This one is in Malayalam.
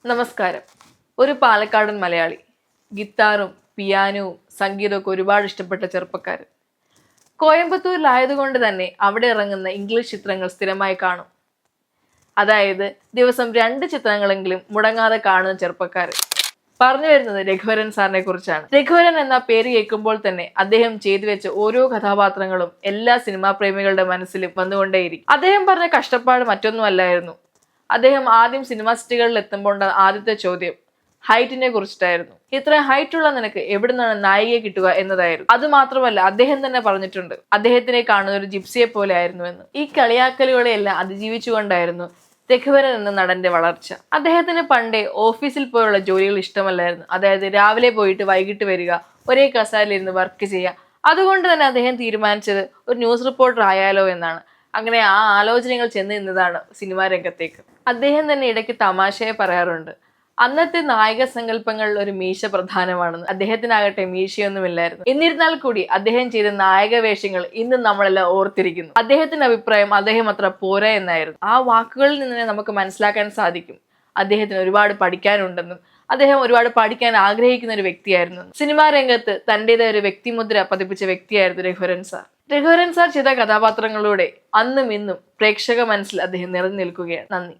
നമസ്കാരം. ഒരു പാലക്കാടൻ മലയാളി. ഗിത്താറും പിയാനോവും സംഗീതമൊക്കെ ഒരുപാട് ഇഷ്ടപ്പെട്ട ചെറുപ്പക്കാരൻ. കോയമ്പത്തൂരിലായതുകൊണ്ട് തന്നെ അവിടെ ഇറങ്ങുന്ന ഇംഗ്ലീഷ് ചിത്രങ്ങൾ സ്ഥിരമായി കാണും. അതായത് ദിവസം 2 ചിത്രങ്ങളെങ്കിലും മുടങ്ങാതെ കാണുന്ന ചെറുപ്പക്കാരൻ. പറഞ്ഞു വരുന്നത് രഘുവരൻ സാറിനെ കുറിച്ചാണ്. രഘുവരൻ എന്ന പേര് കേൾക്കുമ്പോൾ തന്നെ അദ്ദേഹം ചെയ്തു വെച്ച ഓരോ കഥാപാത്രങ്ങളും എല്ലാ സിനിമാ പ്രേമികളുടെ മനസ്സിലും വന്നുകൊണ്ടേയിരിക്കും. അദ്ദേഹം പറഞ്ഞ കഷ്ടപ്പാട് മറ്റൊന്നും അല്ലായിരുന്നു. അദ്ദേഹം ആദ്യം സിനിമാ സിറ്റികളിൽ എത്തുമ്പോൾ ആദ്യത്തെ ചോദ്യം ഹൈറ്റിനെ കുറിച്ചിട്ടായിരുന്നു. ഇത്ര ഹൈറ്റ് ഉള്ള നിനക്ക് എവിടുന്നാണ് നായികയെ കിട്ടുക എന്നതായിരുന്നു. അത് മാത്രമല്ല, അദ്ദേഹം തന്നെ പറഞ്ഞിട്ടുണ്ട് അദ്ദേഹത്തിനെ കാണുന്ന ഒരു ജിപ്സിയെ പോലെ ആയിരുന്നു എന്ന്. ഈ കളിയാക്കലുകളെയെല്ലാം അതിജീവിച്ചുകൊണ്ടായിരുന്നു രഘുവരൻ എന്ന നടന്റെ വളർച്ച. അദ്ദേഹത്തിന് പണ്ടേ ഓഫീസിൽ പോലുള്ള ജോലികൾ ഇഷ്ടമല്ലായിരുന്നു. അതായത് രാവിലെ പോയിട്ട് വൈകിട്ട് വരിക, ഒരേ കസാരയിലിരുന്ന് വർക്ക് ചെയ്യുക. അതുകൊണ്ട് തന്നെ അദ്ദേഹം തീരുമാനിച്ചത് ഒരു ന്യൂസ് റിപ്പോർട്ടർ ആയാലോ എന്നാണ്. അങ്ങനെ ആ ആലോചനകൾ ചെന്ന് നിന്നതാണ് സിനിമാ രംഗത്തേക്ക്. അദ്ദേഹം തന്നെ ഇടയ്ക്ക് തമാശയെ പറയാറുണ്ട്, അന്നത്തെ നായക സങ്കല്പങ്ങളിൽ ഒരു മീശ പ്രധാനമാണെന്ന്. അദ്ദേഹത്തിനാകട്ടെ മീശയൊന്നുമില്ലായിരുന്നു. എന്നിരുന്നാൽ കൂടി അദ്ദേഹം ചെയ്ത നായക വേഷങ്ങൾ ഇന്നും നമ്മളെല്ലാം ഓർത്തിരിക്കുന്നു. അദ്ദേഹത്തിന്റെ അഭിപ്രായം അദ്ദേഹം അത്ര പോരാ എന്നായിരുന്നു. ആ വാക്കുകളിൽ നിന്ന് തന്നെ നമുക്ക് മനസ്സിലാക്കാൻ സാധിക്കും അദ്ദേഹത്തിന് ഒരുപാട് പഠിക്കാനുണ്ടെന്നും അദ്ദേഹം ഒരുപാട് പഠിക്കാൻ ആഗ്രഹിക്കുന്ന ഒരു വ്യക്തിയായിരുന്നു. സിനിമാ രംഗത്ത് തന്റേതായ ഒരു വ്യക്തിമുദ്ര പതിപ്പിച്ച വ്യക്തിയായിരുന്നു രഘുവരൻ സാർ. രഘുവരൻ സാർ ചെയ്ത കഥാപാത്രങ്ങളിലൂടെ അന്നും ഇന്നും പ്രേക്ഷക മനസ്സിൽ അദ്ദേഹം നിറഞ്ഞു നിൽക്കുകയാണ്. നന്ദി.